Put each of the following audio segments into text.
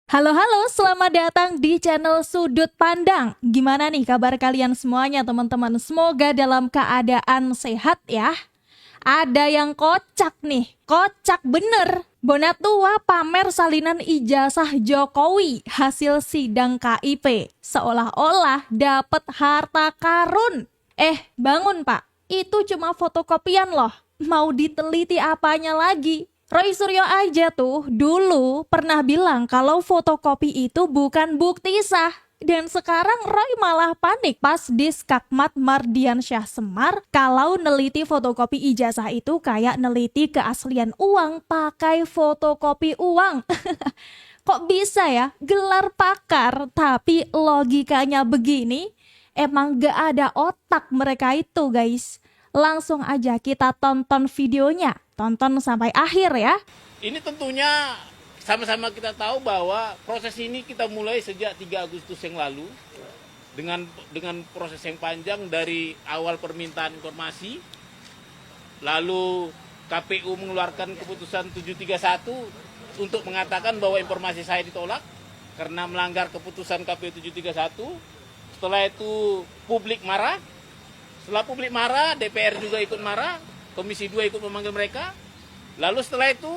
Halo, selamat datang di channel Sudut Pandang. Gimana nih kabar kalian semuanya teman-teman? Semoga dalam keadaan sehat ya. Ada yang kocak nih, kocak bener. Bonatua pamer salinan ijazah Jokowi hasil sidang KIP. Seolah-olah dapat harta karun. Bangun pak, itu cuma fotokopian loh. Mau diteliti apanya lagi? Roy Suryo aja tuh dulu pernah bilang kalau fotokopi itu bukan bukti sah. Dan sekarang Roy malah panik pas di Skakmat Mardiansyah Semar kalau neliti fotokopi ijazah itu kayak neliti keaslian uang pakai fotokopi uang. Kok bisa ya gelar pakar tapi logikanya begini? Emang gak ada otak mereka itu guys. Langsung aja kita tonton videonya. Tonton sampai akhir ya. Ini tentunya sama-sama kita tahu bahwa proses ini kita mulai sejak 3 Agustus yang lalu dengan proses yang panjang dari awal permintaan informasi, lalu KPU mengeluarkan keputusan 731 untuk mengatakan bahwa informasi saya ditolak karena melanggar keputusan KPU 731. Setelah itu publik marah. Setelah publik marah, DPR juga ikut marah, Komisi 2 ikut memanggil mereka. Lalu setelah itu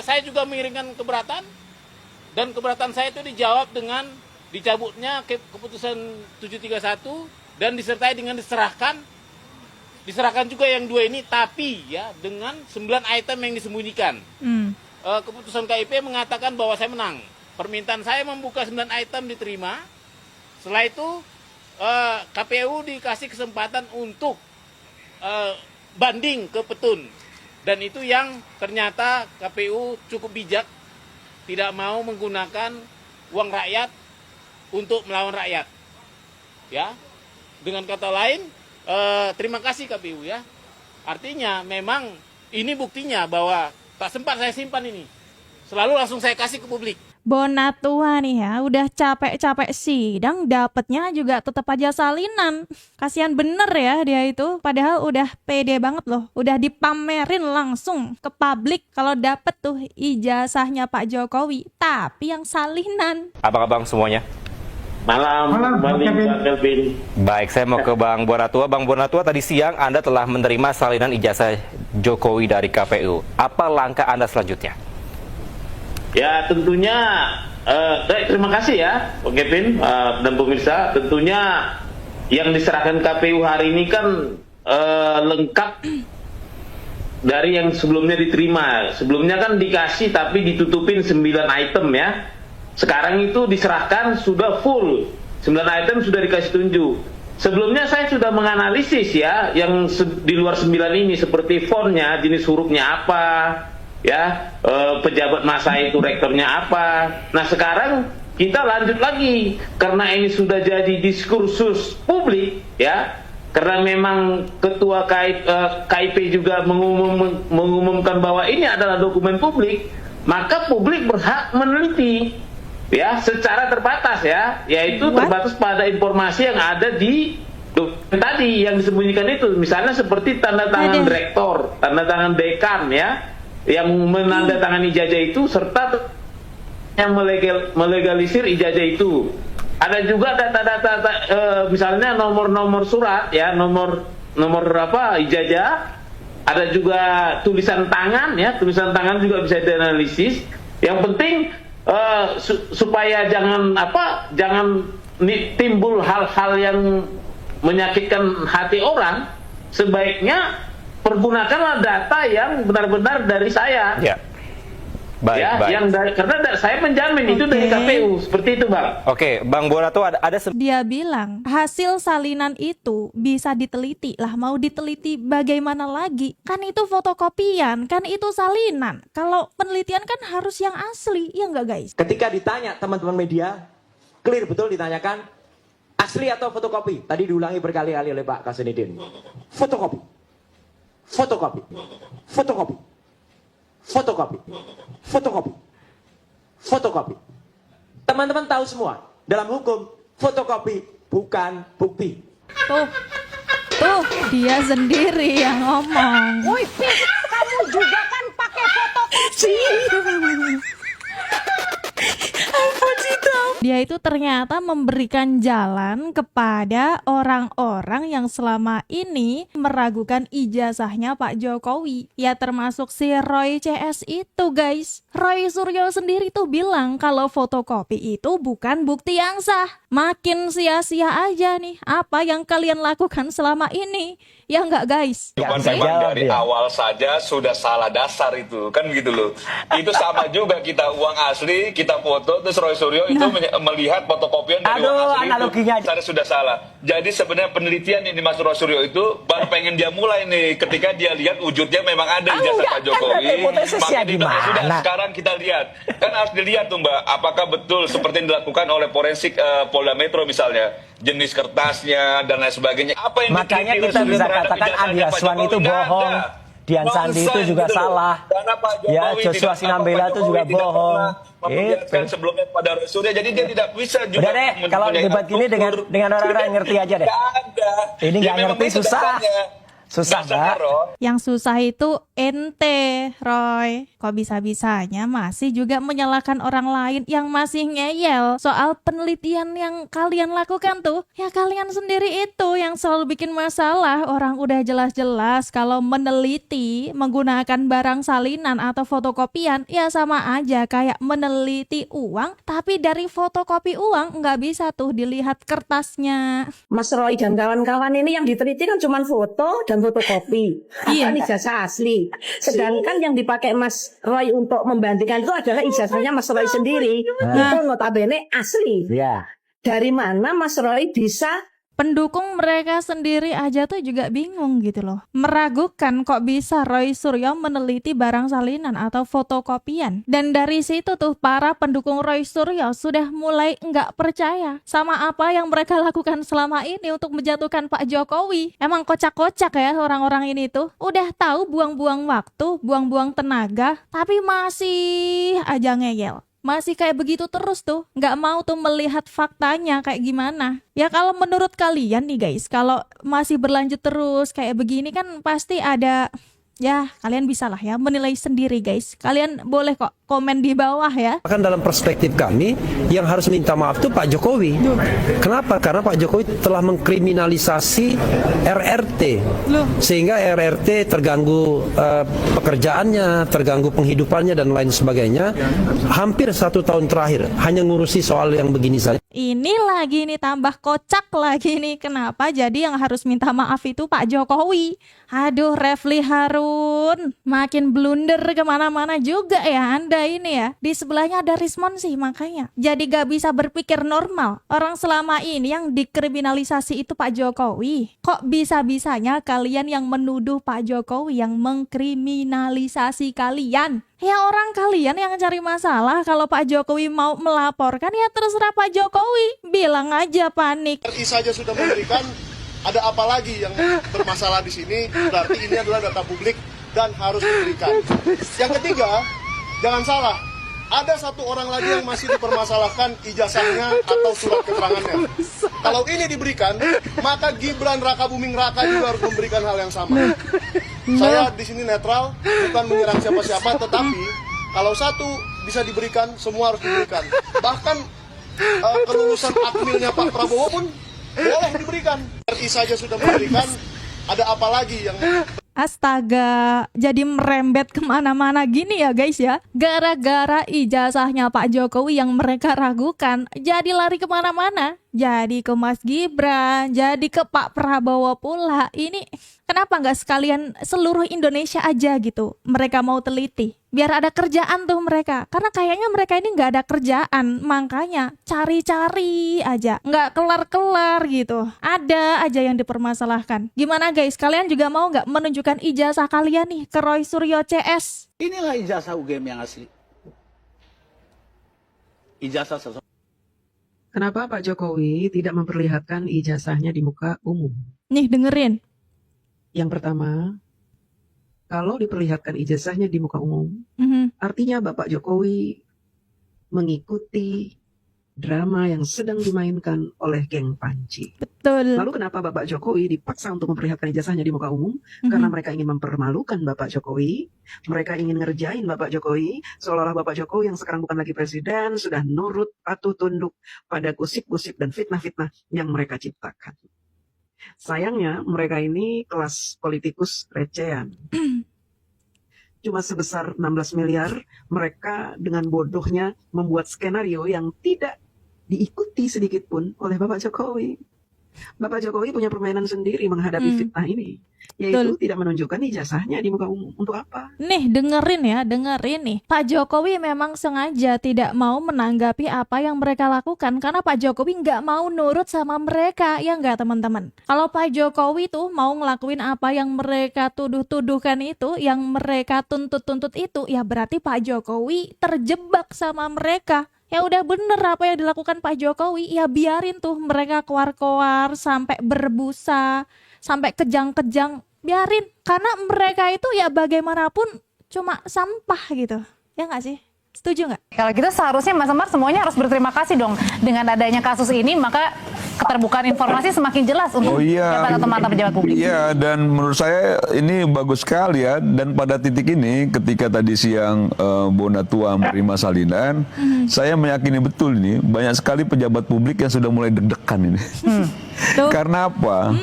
saya juga mengirimkan keberatan, dan keberatan saya itu dijawab dengan dicabutnya keputusan 731 dan disertai dengan diserahkan juga yang 2 ini, tapi ya dengan 9 item yang disembunyikan. Keputusan KIP mengatakan bahwa saya menang. Permintaan saya membuka 9 item diterima. Setelah itu KPU dikasih kesempatan untuk banding ke petun, dan itu yang ternyata KPU cukup bijak, tidak mau menggunakan uang rakyat untuk melawan rakyat ya. Dengan kata lain, terima kasih KPU ya, artinya memang ini buktinya bahwa tak sempat saya simpan ini, selalu langsung saya kasih ke publik. Bonatua nih ya, udah capek-capek sidang, dapetnya juga tetap aja salinan. Kasihan bener ya dia itu, padahal udah pede banget loh, udah dipamerin langsung ke publik kalau dapet tuh ijazahnya Pak Jokowi, tapi yang salinan. Apa kabar semuanya? Malam, Bang Kelvin. Baik, saya mau ke Bang Bonatua. Bang Bonatua, tadi siang Anda telah menerima salinan ijazah Jokowi dari KPU. Apa langkah Anda selanjutnya? Ya tentunya, terima kasih ya Pak Kevin dan pemirsa. Tentunya yang diserahkan KPU hari ini kan lengkap dari yang sebelumnya diterima. Sebelumnya kan dikasih tapi ditutupin 9 item ya. Sekarang itu diserahkan sudah full, 9 item sudah dikasih tunjuk. Sebelumnya saya sudah menganalisis ya yang di luar 9 ini, seperti fontnya, jenis hurufnya apa ya, pejabat masa itu rektornya apa. Nah sekarang kita lanjut lagi karena ini sudah jadi diskursus publik ya, karena memang ketua KIP juga mengumumkan bahwa ini adalah dokumen publik, maka publik berhak meneliti ya secara terbatas ya, yaitu terbatas pada informasi yang ada di dokumen tadi yang disembunyikan itu, misalnya seperti tanda tangan rektor, tanda tangan dekan ya yang menandatangani ijazah itu, serta yang melegalisir ijazah itu. Ada juga data-data misalnya nomor surat ya, nomor apa ijazah. Ada juga tulisan tangan ya, tulisan tangan juga bisa dianalisis. Yang penting supaya jangan timbul hal-hal yang menyakitkan hati orang, sebaiknya pergunakanlah data yang benar-benar dari saya. Ya. Baik, ya, baik. Karena saya menjamin itu dari KPU, seperti itu, Bang. Oke, Bang Bonatua ada Dia bilang hasil salinan itu bisa diteliti lah, mau diteliti bagaimana lagi? Kan itu fotokopian, kan itu salinan. Kalau penelitian kan harus yang asli, ya enggak guys? Ketika ditanya teman-teman media, clear betul ditanyakan asli atau fotokopi. Tadi diulangi berkali-kali oleh Pak Kasenidin. Fotokopi. Fotokopi, fotokopi, fotokopi, fotokopi, fotokopi. Teman-teman tahu semua, dalam hukum fotokopi bukan bukti. Tuh dia sendiri yang ngomong. Woi, Pit, kamu juga kan pakai fotokopi. Dia itu ternyata memberikan jalan kepada orang-orang yang selama ini meragukan ijazahnya Pak Jokowi. Ya termasuk si Roy CS itu guys. Roy Suryo sendiri tuh bilang kalau fotokopi itu bukan bukti yang sah. Makin sia-sia aja nih apa yang kalian lakukan selama ini. Ya enggak guys? Cuman memang dari awal saja sudah salah dasar itu, kan gitu loh. Itu sama juga kita uang asli, kita foto, terus Roy Suryo itu melihat fotokopian dari uang asli analoginya itu sudah salah. Jadi sebenarnya penelitian yang dimaksud Roy Suryo itu baru pengen dia mulai nih, ketika dia lihat wujudnya memang ada ijazah Pak Jokowi. Maka sudah sekarang kita lihat, kan harus dilihat tuh Mbak, apakah betul seperti yang dilakukan oleh forensik Polda Metro misalnya, jenis kertasnya dan lain sebagainya. Apa yang makanya kita bisa katakan Andi Aswan itu bohong, Dian Sandi itu juga salah, ya Joshua Sinambela itu juga bohong. Membiarkan sebelumnya pada Roy Suryo, jadi dia tidak bisa juga. Udah deh, kalau debat gini dengan orang-orang yang ngerti aja deh. Ini nggak ngerti susah Mbak. Yang susah itu ente, Roy. Kok bisa-bisanya masih juga menyalahkan orang lain yang masih ngeyel soal penelitian yang kalian lakukan tuh. Ya kalian sendiri itu yang selalu bikin masalah. Orang udah jelas-jelas kalau meneliti menggunakan barang salinan atau fotokopian, ya sama aja kayak meneliti uang, tapi dari fotokopi uang nggak bisa tuh dilihat kertasnya. Mas Roy dan kawan-kawan ini yang diteliti kan cuma foto dan fotokopi, bukan ijazah asli. Sedangkan yang dipakai Mas Roy untuk membandingkan itu adalah ijazahnya Mas Roy sendiri. Itu notabene asli. Dari mana Mas Roy bisa? Pendukung mereka sendiri aja tuh juga bingung gitu loh. Meragukan kok bisa Roy Suryo meneliti barang salinan atau fotokopian. Dan dari situ tuh para pendukung Roy Suryo sudah mulai nggak percaya sama apa yang mereka lakukan selama ini untuk menjatuhkan Pak Jokowi. Emang kocak-kocak ya orang-orang ini tuh. Udah tahu buang-buang waktu, buang-buang tenaga, tapi masih aja ngeyel. Masih kayak begitu terus tuh, nggak mau tuh melihat faktanya kayak gimana. Ya kalau menurut kalian nih guys, kalau masih berlanjut terus kayak begini kan pasti ada, ya kalian bisa lah ya menilai sendiri guys. Kalian boleh kok komen di bawah ya. Bahkan dalam perspektif kami, yang harus minta maaf itu Pak Jokowi. Kenapa? Karena Pak Jokowi telah mengkriminalisasi RRT. Sehingga RRT terganggu pekerjaannya, terganggu penghidupannya dan lain sebagainya. Hampir 1 tahun terakhir hanya ngurusi soal yang begini saja. Ini lagi nih tambah kocak lagi nih. Kenapa jadi yang harus minta maaf itu Pak Jokowi? Aduh Refli Harun, makin blunder kemana-mana juga ya Anda ini ya. Di sebelahnya ada Rismon sih makanya. Jadi gak bisa berpikir normal. Orang selama ini yang dikriminalisasi itu Pak Jokowi. Kok bisa-bisanya kalian yang menuduh Pak Jokowi yang mengkriminalisasi kalian? Ya orang kalian yang cari masalah. Kalau Pak Jokowi mau melaporkan ya terserah Pak Jokowi. Bilang aja panik. RI saja sudah memberikan, ada apa lagi yang bermasalah di sini? Berarti ini adalah data publik dan harus diberikan. Yang ketiga, jangan salah, ada 1 orang lagi yang masih dipermasalahkan ijazahnya atau surat keterangannya. Kalau ini diberikan, maka Gibran Rakabuming Raka juga harus memberikan hal yang sama. Saya di sini netral, bukan menyerang siapa-siapa, tetapi kalau satu bisa diberikan, semua harus diberikan. Bahkan kelulusan akmilnya Pak Prabowo pun boleh diberikan. RI saja sudah memberikan, ada apa lagi yang... Astaga, jadi merembet kemana-mana gini ya guys ya. Gara-gara ijazahnya Pak Jokowi yang mereka ragukan, jadi lari kemana-mana. Jadi ke Mas Gibran, jadi ke Pak Prabowo pula. Ini kenapa nggak sekalian seluruh Indonesia aja gitu mereka mau teliti? Biar ada kerjaan tuh mereka. Karena kayaknya mereka ini nggak ada kerjaan. Makanya cari-cari aja. Nggak kelar-kelar gitu. Ada aja yang dipermasalahkan. Gimana guys? Kalian juga mau nggak menunjukkan ijazah kalian nih ke Roy Suryo CS? Inilah ijazah UGM yang asli. Ijazah sesuatu. Kenapa Pak Jokowi tidak memperlihatkan ijazahnya di muka umum? Nih dengerin. Yang pertama, kalau diperlihatkan ijazahnya di muka umum, artinya Bapak Jokowi mengikuti drama yang sedang dimainkan oleh geng Panji. Betul. Lalu kenapa Bapak Jokowi dipaksa untuk memperlihatkan ijazahnya di muka umum? Karena mereka ingin mempermalukan Bapak Jokowi. Mereka ingin ngerjain Bapak Jokowi. Seolah-olah Bapak Jokowi yang sekarang bukan lagi presiden, sudah nurut, patuh, tunduk pada gosip-gosip dan fitnah-fitnah yang mereka ciptakan. Sayangnya mereka ini kelas politikus recehan. Cuma sebesar 16 miliar, mereka dengan bodohnya membuat skenario yang tidak diikuti sedikit pun oleh Bapak Jokowi. Bapak Jokowi punya permainan sendiri menghadapi fitnah ini, yaitu tidak menunjukkan ijazahnya di muka umum. Untuk apa? Nih, dengerin nih. Pak Jokowi memang sengaja tidak mau menanggapi apa yang mereka lakukan karena Pak Jokowi nggak mau nurut sama mereka, ya nggak teman-teman? Kalau Pak Jokowi tuh mau ngelakuin apa yang mereka tuduh-tuduhkan itu, yang mereka tuntut-tuntut itu, ya berarti Pak Jokowi terjebak sama mereka. Ya udah bener apa yang dilakukan Pak Jokowi, ya biarin tuh mereka keluar-keluar sampai berbusa, sampai kejang-kejang, biarin. Karena mereka itu ya bagaimanapun cuma sampah gitu, ya nggak sih? Setuju nggak? Kalau kita seharusnya Mas Amar semuanya harus berterima kasih dong. Dengan adanya kasus ini maka keterbukaan informasi semakin jelas untuk pejabat atau mantan pejabat publik. Iya, dan menurut saya ini bagus sekali ya. Dan pada titik ini ketika tadi siang Bonatua menerima salinan, saya meyakini betul ini banyak sekali pejabat publik yang sudah mulai deg-degan ini. Karena apa?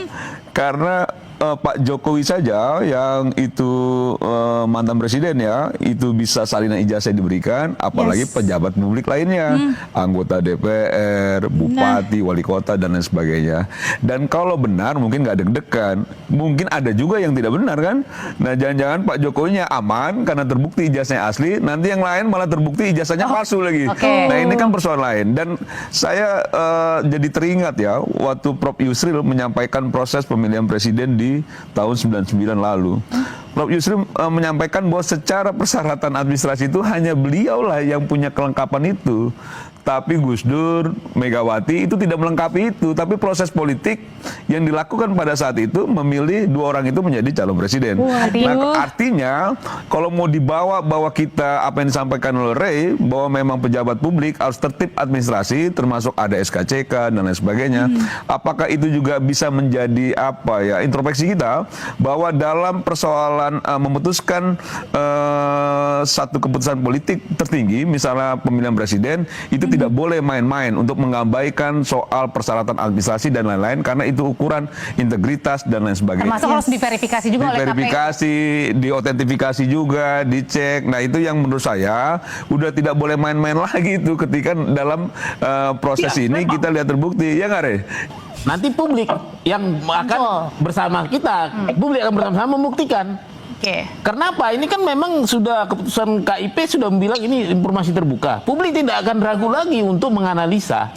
Karena Pak Jokowi saja yang itu mantan presiden ya, itu bisa salinan ijazah diberikan, apalagi pejabat publik lainnya, anggota DPR, bupati, wali kota dan lain sebagainya. Dan kalau benar mungkin nggak deg-degan, mungkin ada juga yang tidak benar kan. Nah jangan-jangan Pak Jokowinya aman karena terbukti ijazahnya asli, nanti yang lain malah terbukti ijazahnya palsu lagi. Nah ini kan persoalan lain. Dan saya jadi teringat ya waktu Prof Yusril menyampaikan proses pemilihan presiden di tahun 99 lalu. Prof Yusril menyampaikan bahwa secara persyaratan administrasi itu hanya beliaulah yang punya kelengkapan itu. Tapi Gus Dur, Megawati itu tidak melengkapi itu. Tapi proses politik yang dilakukan pada saat itu memilih dua orang itu menjadi calon presiden. Nah artinya kalau mau dibawa bahwa kita apa yang disampaikan oleh Ray bahwa memang pejabat publik harus tertib administrasi termasuk ada SKCK dan lain sebagainya. Apakah itu juga bisa menjadi apa ya introspeksi kita bahwa dalam persoalan memutuskan satu keputusan politik tertinggi misalnya pemilihan presiden itu tidak boleh main-main untuk mengabaikan soal persyaratan administrasi dan lain-lain karena itu ukuran integritas dan lain sebagainya. Termasuk harus diverifikasi juga oleh KPU. Diverifikasi, diotentifikasi juga, dicek. Nah itu yang menurut saya udah tidak boleh main-main lagi itu ketika dalam proses ini kita lihat terbukti. Ya nggak Re? Nanti publik yang akan bersama kita, publik akan bersama-sama membuktikan. Karena apa? Ini kan memang sudah keputusan KIP sudah bilang ini informasi terbuka. Publik tidak akan ragu lagi untuk menganalisa.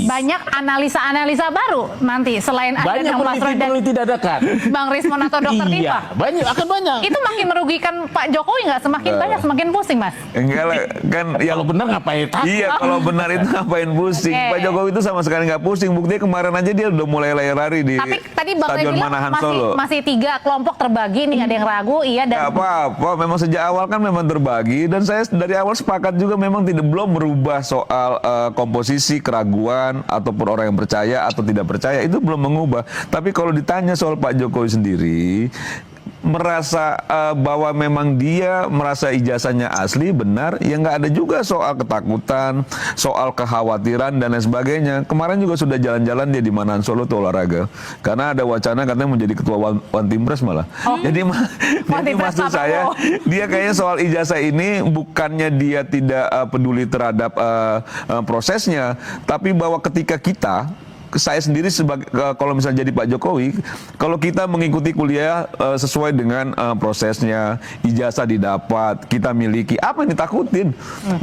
Banyak analisa-analisa baru nanti selain banyak peneliti dadakan. Bang Rismon atau Dokter Tifa. Iya, banyak akan banyak. Itu makin merugikan Pak Jokowi nggak? Semakin banyak semakin pusing Mas. Enggak lah, kan kalau benar ngapain takut? Iya, kalau benar itu ngapain pusing? Pak Jokowi itu sama sekali nggak pusing. Buktinya kemarin aja dia udah mulai lari di Tapi tadi Bang Ray Stadion bilang Manahan Solo. masih 3 kelompok terbagi nih, ada yang ragu. Iya dan apa-apa memang sejak awal kan memang terbagi dan saya dari awal sepakat juga memang belum merubah soal komposisi keraguan ataupun orang yang percaya atau tidak percaya itu belum mengubah. Tapi kalau ditanya soal Pak Jokowi sendiri merasa bahwa memang dia merasa ijazahnya asli benar ya nggak ada juga soal ketakutan, soal kekhawatiran dan lain sebagainya. Kemarin juga sudah jalan-jalan dia di Manahan Solo tuh olahraga karena ada wacana katanya menjadi ketua One Team Press malah. Jadi maksud saya dia kayaknya soal ijazah ini bukannya dia tidak peduli terhadap prosesnya, tapi bahwa ketika saya sendiri sebagai kalau misalnya jadi Pak Jokowi, kalau kita mengikuti kuliah sesuai dengan prosesnya, ijazah didapat, kita miliki, apa yang ditakutin?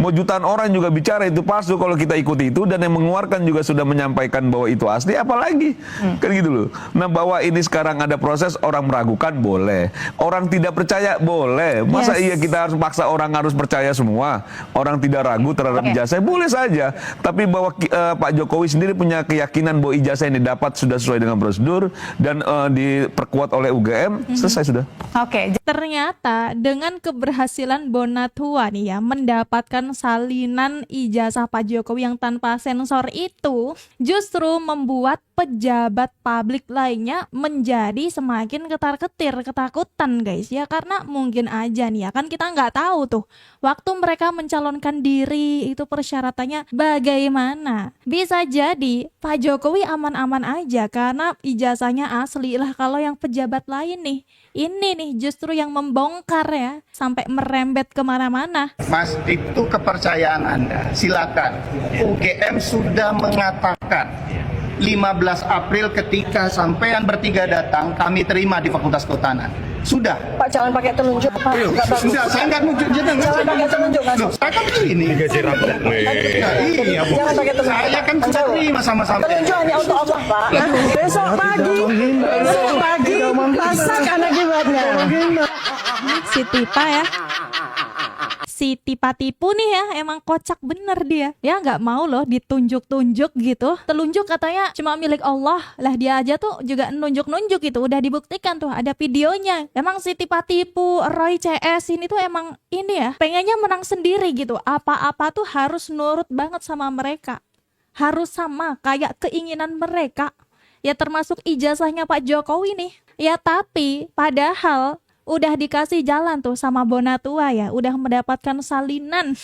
Mau jutaan orang juga bicara itu palsu kalau kita ikuti itu dan yang mengeluarkan juga sudah menyampaikan bahwa itu asli, apalagi kan gitu loh. Nah bahwa ini sekarang ada proses orang meragukan boleh, orang tidak percaya boleh. Masa iya kita harus paksa orang harus percaya semua? Orang tidak ragu terhadap ijazah boleh saja, tapi bahwa Pak Jokowi sendiri punya keyakinan membuktikan bahwa ijazah yang didapat sudah sesuai dengan prosedur dan diperkuat oleh UGM, selesai sudah. Oke. Ternyata dengan keberhasilan Bonatua nih ya mendapatkan salinan ijazah Pak Jokowi yang tanpa sensor itu justru membuat pejabat publik lainnya menjadi semakin ketar-ketir, ketakutan guys ya, karena mungkin aja nih ya kan kita nggak tahu tuh waktu mereka mencalonkan diri itu persyaratannya bagaimana. Bisa jadi Pak Jokowi aman-aman aja karena ijazahnya asli lah. Kalau yang pejabat lain nih, ini nih justru yang membongkar ya sampai merembet kemana-mana. Mas, itu kepercayaan Anda, silakan. UGM sudah mengatakan 15 April ketika sampean bertiga datang, kami terima di Fakultas Kehutanan. Sudah. Pak, jangan pakai telunjuk, Pak. Nggak bagus. Sudah, saya nggak nunjuk jenengan. Jangan pakai telunjuk, Mas. Loh, saya kan begini. Iya, Bu. Jangan pakai telunjuk. Saya kan sudah terima sama sampean. Telunjuk hanya untuk Allah, Pak. Besok pagi, masak anak gimana? Si Tipa ya, si tipa-tipu nih ya, emang kocak bener dia ya, nggak mau loh ditunjuk-tunjuk gitu. Telunjuk katanya cuma milik Allah lah, dia aja tuh juga nunjuk-nunjuk gitu, udah dibuktikan tuh ada videonya. Emang si tipa-tipu Roy CS ini tuh emang ini ya pengennya menang sendiri gitu, apa-apa tuh harus nurut banget sama mereka, harus sama kayak keinginan mereka ya, termasuk ijazahnya Pak Jokowi nih ya. Tapi padahal udah dikasih jalan tuh sama Bonatua ya, udah mendapatkan salinan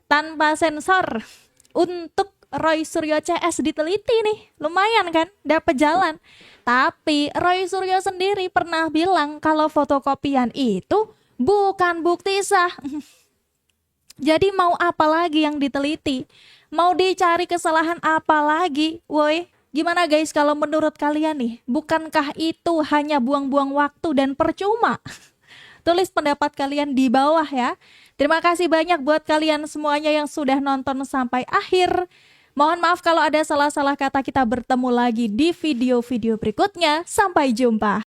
tanpa sensor untuk Roy Suryo CS diteliti nih, lumayan kan, dapat jalan. Tapi Roy Suryo sendiri pernah bilang kalau fotokopian itu bukan bukti sah. Jadi mau apa lagi yang diteliti? Mau dicari kesalahan apa lagi, woi? Gimana guys kalau menurut kalian nih, bukankah itu hanya buang-buang waktu dan percuma? Tulis pendapat kalian di bawah ya. Terima kasih banyak buat kalian semuanya yang sudah nonton sampai akhir. Mohon maaf kalau ada salah-salah kata. Kita bertemu lagi di video-video berikutnya. Sampai jumpa.